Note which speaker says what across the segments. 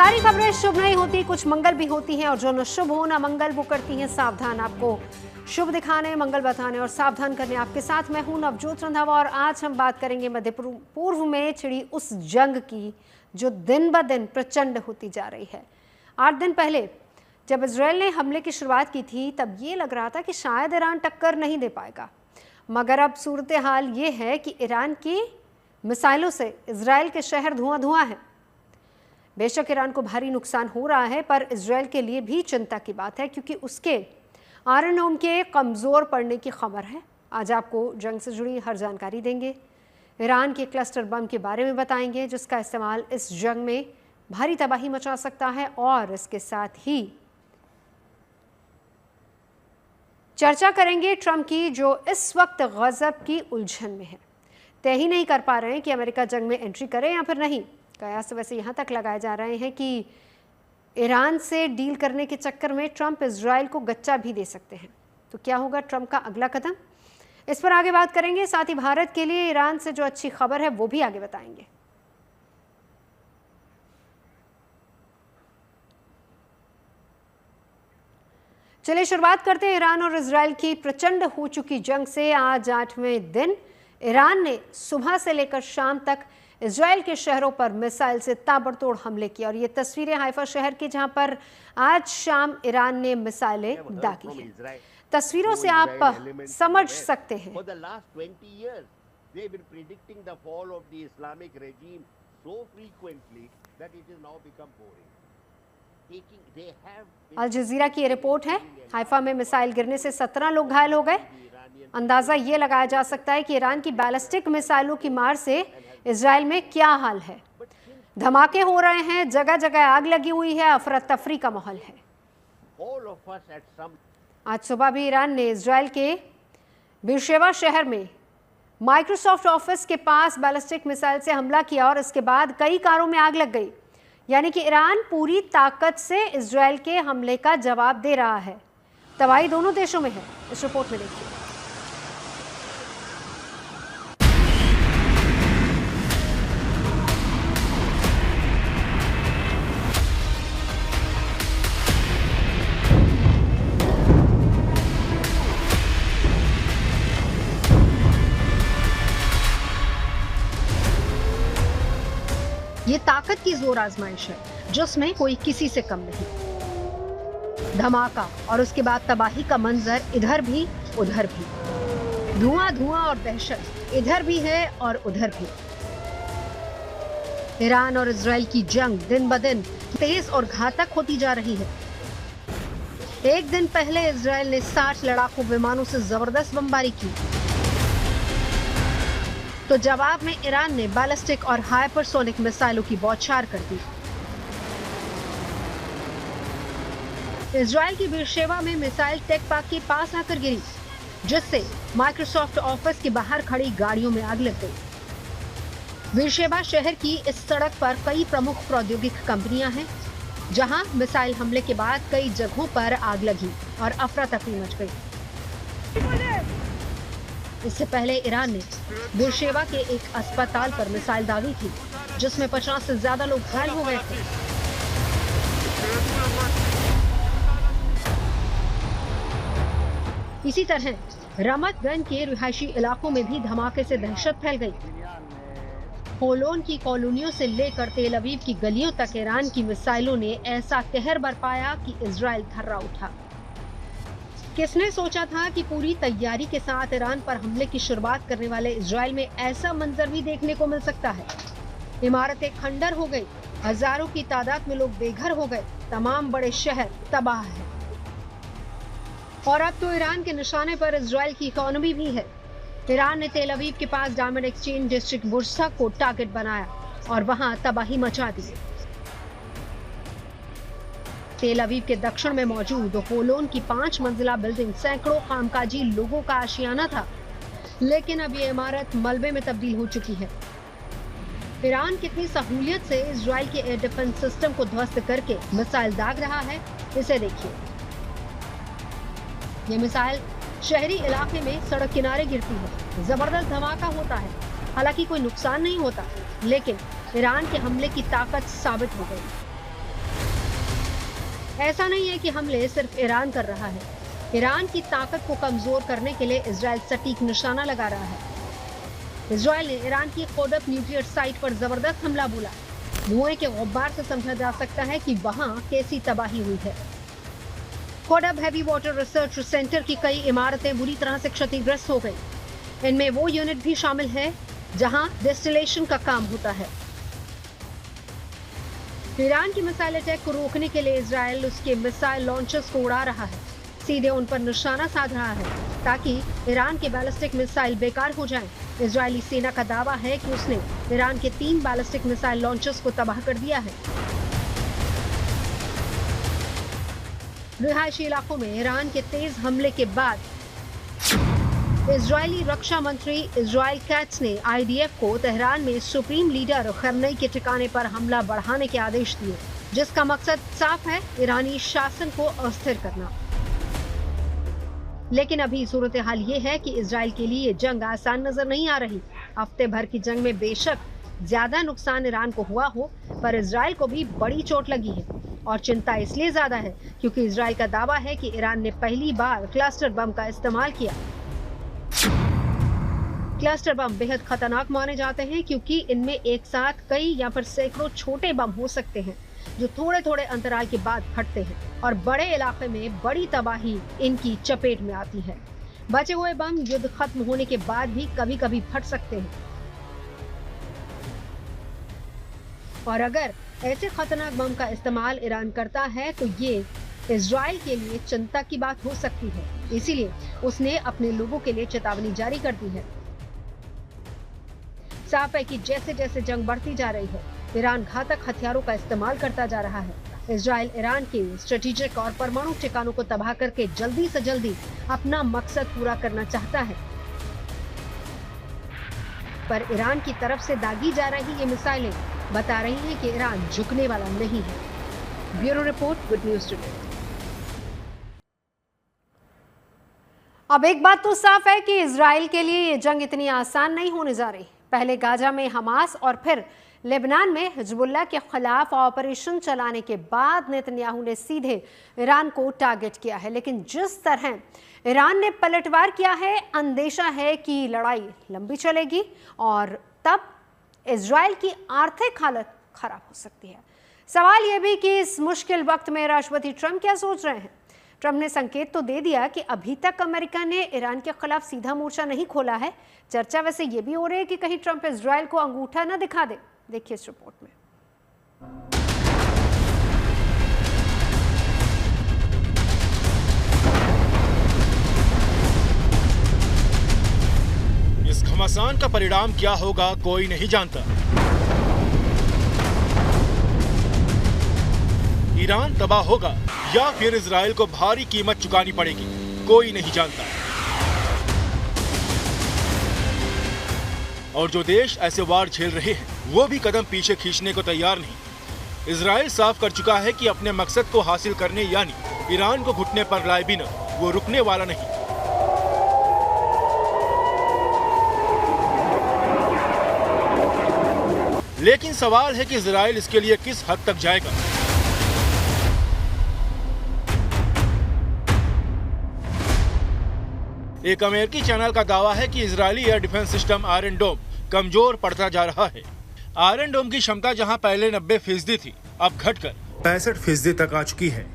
Speaker 1: सारी खबरें शुभ नहीं होती, कुछ मंगल भी होती हैं और जो न शुभ हो न मंगल वो करती हैं सावधान। आपको शुभ दिखाने, मंगल बताने और सावधान करने आपके साथ मैं हूं नवजोत रंधावा। और आज हम बात करेंगे मध्य पूर्व में छिड़ी उस जंग की जो दिन ब दिन प्रचंड होती जा रही है। 8 दिन पहले जब इजराइल ने हमले की शुरुआत की थी तब ये लग रहा था कि शायद ईरान टक्कर नहीं दे पाएगा, मगर अब सूरत हाल ये है कि ईरान की मिसाइलों से इजराइल के शहर धुआं धुआं है। बेशक ईरान को भारी नुकसान हो रहा है, पर इजराइल के लिए भी चिंता की बात है क्योंकि उसके आयरन के कमज़ोर पड़ने की खबर है। आज आपको जंग से जुड़ी हर जानकारी देंगे। ईरान के क्लस्टर बम के बारे में बताएंगे जिसका इस्तेमाल इस जंग में भारी तबाही मचा सकता है, और इसके साथ ही चर्चा करेंगे ट्रंप की जो इस वक्त गजब की उलझन में है। तय ही नहीं कर पा रहे हैं कि अमेरिका जंग में एंट्री करे या फिर नहीं। कयास वैसे यहाँ तक लगाए जा रहे हैं कि ईरान से डील करने के चक्कर में ट्रंप इजराइल को गच्चा भी दे सकते हैं। तो क्या होगा ट्रंप का अगला कदम, इस पर आगे बात करेंगे। साथ ही भारत के लिए ईरान से जो अच्छी खबर है वो भी आगे बताएंगे। चलिए शुरुआत करते हैं ईरान और इजराइल की प्रचंड हो चुकी जंग से। आज 8वें दिन ईरान ने सुबह से लेकर शाम तक इजराइल के शहरों पर मिसाइल से ताबड़तोड़ हमले किए, और ये तस्वीरें हाइफा शहर की जहां पर आज शाम ईरान ने मिसाइलें दागी हैं। तस्वीरों से आप समझ सकते हैं अल जजीरा की ये रिपोर्ट है। हाइफा में मिसाइल गिरने से 17 लोग घायल हो गए। अंदाजा ये लगाया जा सकता है कि ईरान की बैलिस्टिक मिसाइलों की मार से इजराइल में क्या हाल है। धमाके हो रहे हैं, जगह जगह आग लगी हुई है, अफरा तफरी का माहौल है। आज सुबह भी ईरान ने इजराइल के बीरशेवा शहर में माइक्रोसॉफ्ट ऑफिस के पास बैलिस्टिक मिसाइल से हमला किया और इसके बाद कई कारों में आग लग गई। यानी कि ईरान पूरी ताकत से इजराइल के हमले का जवाब दे रहा है। तबाही दोनों देशों में है, इस रिपोर्ट में देखिए। ये ताकत की जोर आजमाइश है जिसमें कोई किसी से कम नहीं। धमाका और उसके बाद तबाही का मंजर इधर भी उधर भी, धुआं धुआं और दहशत इधर भी है और उधर भी। ईरान और इजराइल की जंग दिन ब दिन तेज और घातक होती जा रही है। एक दिन पहले इजराइल ने 60 लड़ाकू विमानों से जबरदस्त बमबारी की, तो जवाब में ईरान ने बैलिस्टिक और हाइपरसोनिक मिसाइलों की बौछार कर दी। इजराइल की बीरशेवा में मिसाइल टेक पार्क के पास आकर गिरी, जिससे माइक्रोसॉफ्ट ऑफिस के बाहर खड़ी गाड़ियों में आग लग गई। बीरशेवा शहर की इस सड़क पर कई प्रमुख प्रौद्योगिकी कंपनियां हैं, जहां मिसाइल हमले के बाद कई जगहों पर आग लगी और अफरा तफरी मच गई। इससे पहले ईरान ने बीरशेवा के एक अस्पताल पर मिसाइल दागी थी, जिसमें 50 से ज्यादा लोग घायल हो गए थे। इसी तरह रमत गन के रिहायशी इलाकों में भी धमाके से दहशत फैल गई। होलोन की कॉलोनियों से लेकर तेल अवीव की गलियों तक ईरान की मिसाइलों ने ऐसा कहर बरपाया कि इजराइल थर्रा उठा। किसने सोचा था कि पूरी तैयारी के साथ ईरान पर हमले की शुरुआत करने वाले इजराइल में ऐसा मंजर भी देखने को मिल सकता है। इमारतें खंडर हो गई, हजारों की तादाद में लोग बेघर हो गए, तमाम बड़े शहर तबाह है। और अब तो ईरान के निशाने पर इजराइल की इकोनॉमी भी है। ईरान ने तेल अवीव के पास डायमंड एक्सचेंज डिस्ट्रिक्ट बुर्सा को टारगेट बनाया और वहां तबाही मचा दी। तेल अवीव के दक्षिण में मौजूद होलोन की 5 मंजिला बिल्डिंग सैकड़ों कामकाजी लोगों का आशियाना था, लेकिन अब ये इमारत मलबे में तब्दील हो चुकी है। ईरान कितनी सहूलियत से इजराइल के एयर डिफेंस सिस्टम को ध्वस्त करके मिसाइल दाग रहा है, इसे देखिए। ये मिसाइल शहरी इलाके में सड़क किनारे गिरती है, जबरदस्त धमाका होता है। हालांकि कोई नुकसान नहीं होता, लेकिन ईरान के हमले की ताकत साबित हो गई। ऐसा नहीं है कि हमले सिर्फ ईरान कर रहा है। ईरान की ताकत को कमजोर करने के लिए इजराइल सटीक निशाना लगा रहा है। इजराइल ने ईरान की खोदब न्यूक्लियर साइट पर जबरदस्त हमला बोला। धुएं के गुब्बार से समझा जा सकता है कि वहां कैसी तबाही हुई है। खोदब हैवी वाटर रिसर्च सेंटर की कई इमारतें बुरी तरह से क्षतिग्रस्त हो गई। इनमें वो यूनिट भी शामिल है जहां डिस्टिलेशन का काम होता है। ईरान की मिसाइल अटैक को रोकने के लिए इजराइल उसके मिसाइल लॉन्चर्स को उड़ा रहा है, सीधे उन पर निशाना साध रहा है ताकि ईरान के बैलिस्टिक मिसाइल बेकार हो जाएं। इजरायली सेना का दावा है कि उसने ईरान के 3 बैलिस्टिक मिसाइल लॉन्चर्स को तबाह कर दिया है। रिहायशी इलाकों में ईरान के तेज हमले के बाद इजरायली रक्षा मंत्री इजराइल कैट्स ने आईडीएफ को तेहरान में सुप्रीम लीडर खमेनी के ठिकाने पर हमला बढ़ाने के आदेश दिए, जिसका मकसद साफ है, ईरानी शासन को अस्थिर करना। लेकिन अभी सूरत हाल ये है कि इजराइल के लिए जंग आसान नजर नहीं आ रही। हफ्ते भर की जंग में बेशक ज्यादा नुकसान ईरान को हुआ हो, पर इजराइल को भी बड़ी चोट लगी है और चिंता इसलिए ज्यादा है क्योंकि इजराइल का दावा है कि ईरान ने पहली बार क्लस्टर बम का इस्तेमाल किया। क्लस्टर बम बेहद खतरनाक माने जाते हैं क्योंकि इनमें एक साथ कई या फिर सैकड़ों छोटे बम हो सकते हैं जो थोड़े थोड़े अंतराल के बाद फटते हैं और बड़े इलाके में बड़ी तबाही इनकी चपेट में आती है। बचे हुए बम युद्ध खत्म होने के बाद भी कभी कभी फट सकते हैं और अगर ऐसे खतरनाक बम का इस्तेमाल ईरान करता है तो ये इजराइल के लिए चिंता की बात हो सकती है। इसीलिए उसने अपने लोगों के लिए चेतावनी जारी कर दी है। साफ है कि जैसे जैसे जंग बढ़ती जा रही है, ईरान घातक हथियारों का इस्तेमाल करता जा रहा है। इजराइल ईरान के स्ट्रेटेजिक और परमाणु ठिकानों को तबाह करके जल्दी से जल्दी अपना मकसद पूरा करना चाहता है, पर ईरान की तरफ से दागी जा रही ये मिसाइलें बता रही हैं कि ईरान झुकने वाला नहीं है। Bureau report, good news today. अब एक बात तो साफ है कि इजराइल के लिए ये जंग इतनी आसान नहीं होने जा रही। पहले गाजा में हमास और फिर लेबनान में हिजबुल्लाह के खिलाफ ऑपरेशन चलाने के बाद नेतन्याहू ने सीधे ईरान को टारगेट किया है। लेकिन जिस तरह ईरान ने पलटवार किया है, अंदेशा है कि लड़ाई लंबी चलेगी और तब इजराइल की आर्थिक हालत खराब हो सकती है। सवाल यह भी कि इस मुश्किल वक्त में राष्ट्रपति ट्रंप क्या सोच रहे हैं। ट्रंप ने संकेत तो दे दिया कि अभी तक अमेरिका ने ईरान के खिलाफ सीधा मोर्चा नहीं खोला है। चर्चा वैसे ये भी हो रही है कि कहीं ट्रंप इजराइल को अंगूठा न दिखा दे। देखिए इस रिपोर्ट में।
Speaker 2: इस घमासान का परिणाम क्या होगा कोई नहीं जानता। ईरान तबाह होगा या फिर इजराइल को भारी कीमत चुकानी पड़ेगी, कोई नहीं जानता। और जो देश ऐसे वार झेल रहे हैं वो भी कदम पीछे खींचने को तैयार नहीं। इजराइल साफ कर चुका है कि अपने मकसद को हासिल करने यानी ईरान को घुटने पर लाए बिना वो रुकने वाला नहीं। लेकिन सवाल है कि इजराइल इसके लिए किस हद तक जाएगा। एक अमेरिकी चैनल का दावा है कि Israeli air defence system Iron Dome कमजोर पड़ता जा रहा है। आयरन डोम की क्षमता जहां पहले 90% थी, अब घटकर 65% तक आ चुकी है।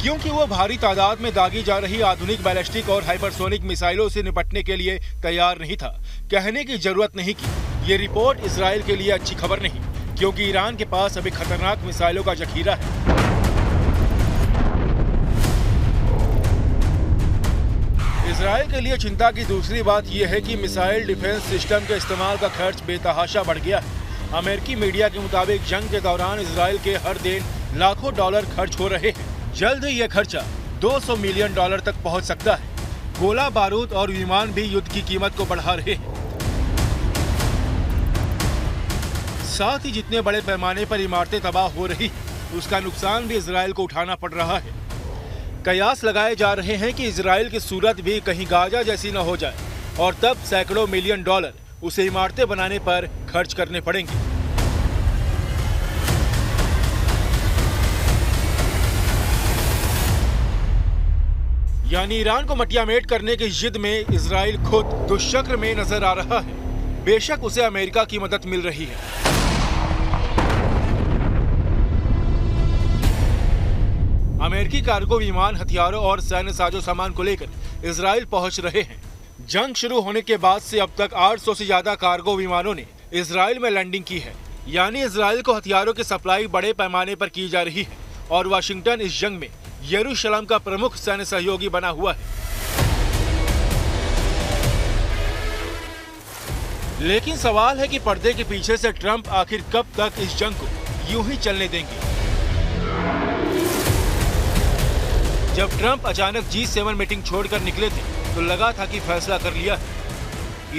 Speaker 2: क्योंकि वो भारी तादाद में दागी जा रही आधुनिक बैलिस्टिक और हाइपरसोनिक मिसाइलों से निपटने के लिए तैयार नहीं था। कहने की जरूरत नहीं की ये रिपोर्ट इजराइल के लिए अच्छी खबर नहीं, क्योंकि ईरान के पास अभी खतरनाक मिसाइलों का जखीरा है। इजराइल के लिए चिंता की दूसरी बात यह है कि मिसाइल डिफेंस सिस्टम के इस्तेमाल का खर्च बेतहाशा बढ़ गया है। अमेरिकी मीडिया के मुताबिक जंग के दौरान इजराइल के हर दिन लाखों डॉलर खर्च हो रहे हैं। जल्द ही यह खर्चा $200 मिलियन तक पहुंच सकता है। गोला बारूद और विमान भी युद्ध की कीमत को बढ़ा रहे हैं। साथ ही जितने बड़े पैमाने पर इमारतें तबाह हो रही उसका नुकसान भी इजराइल को उठाना पड़ रहा है। कयास लगाए जा रहे हैं कि इजराइल की सूरत भी कहीं गाजा जैसी न हो जाए और तब सैकड़ों मिलियन डॉलर उसे इमारतें बनाने पर खर्च करने पड़ेंगे। यानी ईरान को मटियामेट करने की जिद में इजराइल खुद दुष्चक्र में नजर आ रहा है। बेशक उसे अमेरिका की मदद मिल रही है। अमेरिकी कार्गो विमान हथियारों और सैन्य साजो सामान को लेकर इजराइल पहुंच रहे हैं। जंग शुरू होने के बाद से अब तक 800 से ज्यादा कार्गो विमानों ने इजराइल में लैंडिंग की है। यानी इजराइल को हथियारों की सप्लाई बड़े पैमाने पर की जा रही है और वाशिंगटन इस जंग में यरूशलेम का प्रमुख सैन्य सहयोगी बना हुआ है। लेकिन सवाल है कि पर्दे के पीछे से ट्रंप आखिर कब तक इस जंग को यूं ही चलने देंगे। जब ट्रंप अचानक G7 मीटिंग छोड़कर निकले थे तो लगा था कि फैसला कर लिया है,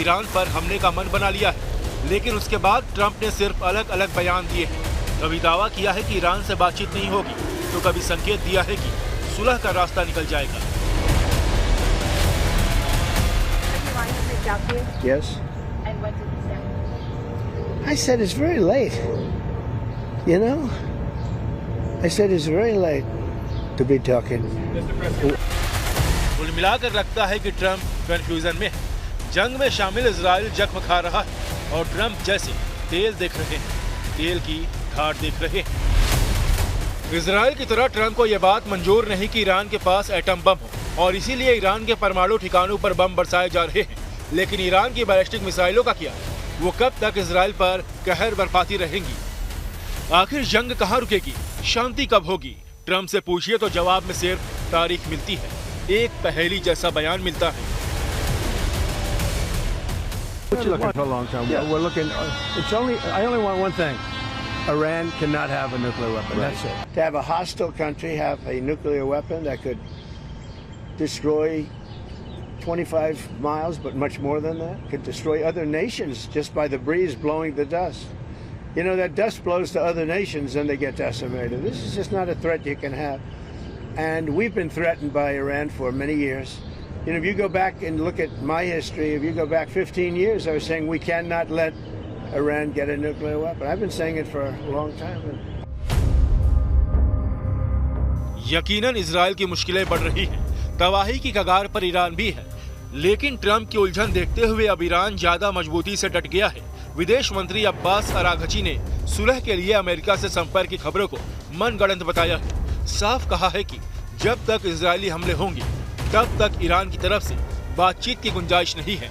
Speaker 2: ईरान पर हमले का मन बना लिया है। लेकिन उसके बाद ट्रंप ने सिर्फ अलग अलग बयान दिए हैं। कभी दावा किया है कि ईरान से बातचीत नहीं होगी तो कभी संकेत दिया है कि सुलह का रास्ता निकल जाएगा।
Speaker 3: Yes.
Speaker 4: And what did he say?
Speaker 3: I said it's very late. You know? I said it's very late to be talking.
Speaker 2: कुल मिलाकर लगता है कि ट्रंप कंफ्यूजन में है। जंग में शामिल इजराइल जख्म खा रहा है और ट्रंप जैसे तेल देख रहे हैं, तेल की घाट देख रहे हैं। इजराइल की तरह ट्रंप को यह बात मंजूर नहीं कि ईरान के पास एटम बम हो और इसीलिए ईरान के परमाणु ठिकानों पर बम बरसाए जा रहे हैं। लेकिन ईरान की बैलिस्टिक मिसाइलों का क्या? वो कब तक इजराइल पर कहर बरपाती रहेंगी? आखिर जंग कहाँ रुकेगी? शांति कब होगी? ट्रंप से पूछिए तो जवाब में सिर्फ तारीख मिलती है, एक पहेली जैसा बयान मिलता है।
Speaker 5: What you looking for a long time?
Speaker 3: Yeah.
Speaker 5: We're looking. I only want one thing. Iran cannot have a nuclear weapon.
Speaker 3: Right.
Speaker 5: That's it.
Speaker 3: To have a hostile country have a nuclear weapon that could destroy 25 miles, but much more than that, could destroy other nations just by the breeze blowing the dust. You know, that dust blows to other nations and they get decimated. This is just not a threat you can have. And we've been threatened by Iran for many years. You know, if you go back and look at my history, if you go back 15 years, I was saying we cannot let Iran get a nuclear weapon. I've been saying it for a long time.
Speaker 2: यकीनन Israel की मुश्किलें बढ़ रही हैं। तबाही की कगार पर ईरान भी है। लेकिन ट्रंप की उलझन देखते हुए अब ईरान ज्यादा मजबूती से डट गया है। विदेश मंत्री अब्बास अराघची ने सुलह के लिए अमेरिका से संपर्क की खबरों को मनगढ़ंत बताया है। साफ कहा है कि जब तक इजरायली हमले होंगे तब तक ईरान की तरफ से बातचीत की गुंजाइश नहीं है।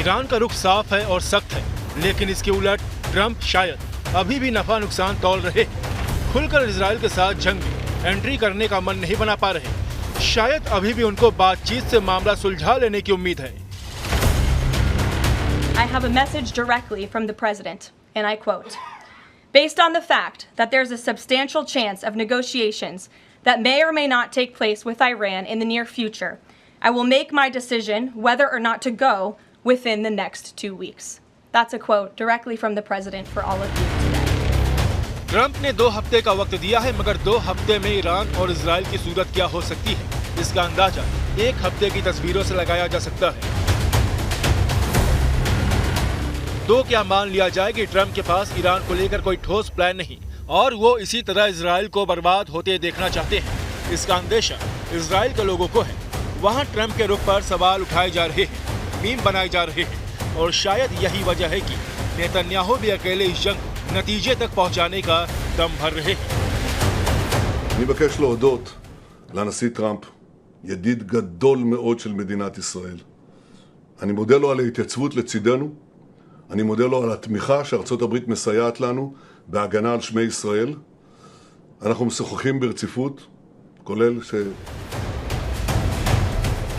Speaker 2: ईरान का रुख साफ है और सख्त है, लेकिन इसके उलट ट्रंप शायद अभी भी नफा नुकसान तौल रहे, खुलकर इजराइल के साथ जंग में एंट्री करने का मन नहीं बना पा रहे। शायद अभी भी उनको बातचीत से मामला सुलझा लेने की उम्मीद है।
Speaker 4: I have a message directly from the president, and I quote, "Based on the fact that there's a substantial chance of negotiations that may or may not take place with Iran in the near future, I will make my decision whether or not to go within the next 2 weeks." That's a quote directly from the president for all of you today.
Speaker 2: Trump ने 2 हफ्ते का वक्त दिया है, मगर 2 हफ्ते में Iran और इजराइल की सूरत क्या हो सकती है, इसका अंदाजा 1 हफ्ते की तस्वीरों से लगाया जा सकता है। तो क्या मान लिया जाए कि ट्रंप के पास ईरान को लेकर कोई ठोस प्लान नहीं और वो इसी तरह इजराइल को बर्बाद होते देखना चाहते हैं? इसका अंदेशा इजराइल के लोगों को है। वहां ट्रंप के रुख पर सवाल उठाए जा रहे हैं, मीम बनाए जा रहे हैं और शायद यही वजह है कि नेतन्याहू भी अकेले इस जंग नतीजे तक पहुंचाने का दम भर रहे हैं।
Speaker 6: אני מבקש להודות לנשיא טראמפ, ידיד גדול מאוד של מדינת ישראל. אני מודה לו על ההתייצבות לצידנו, אני מודה לו על התמיכה שארצות הברית מסייעת לנו בהגנה על שמי ישראל. אנחנו משוחחים ברציפות, כולל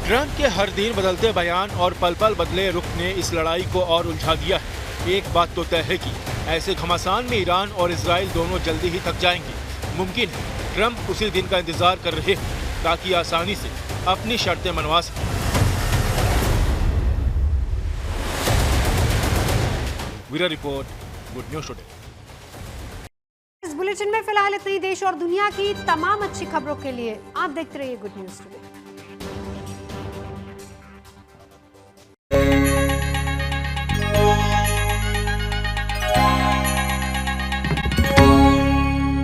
Speaker 2: ट्रंप के हर दिन बदलते बयान और पल पल बदले रुख ने इस लड़ाई को और उलझा दिया है। एक बात तो तय है कि ऐसे घमासान में ईरान और इजराइल दोनों जल्दी ही थक जाएंगे। मुमकिन है ट्रंप उसी दिन का इंतजार कर रहे हैं ताकि आसानी से अपनी शर्तें मनवा सकें। Bureau report, good news today.
Speaker 1: इस बुलेटिन में फिलहाल इतना ही। देश और दुनिया की तमाम अच्छी खबरों के लिए आप देखते रहिए गुड न्यूज टुडे।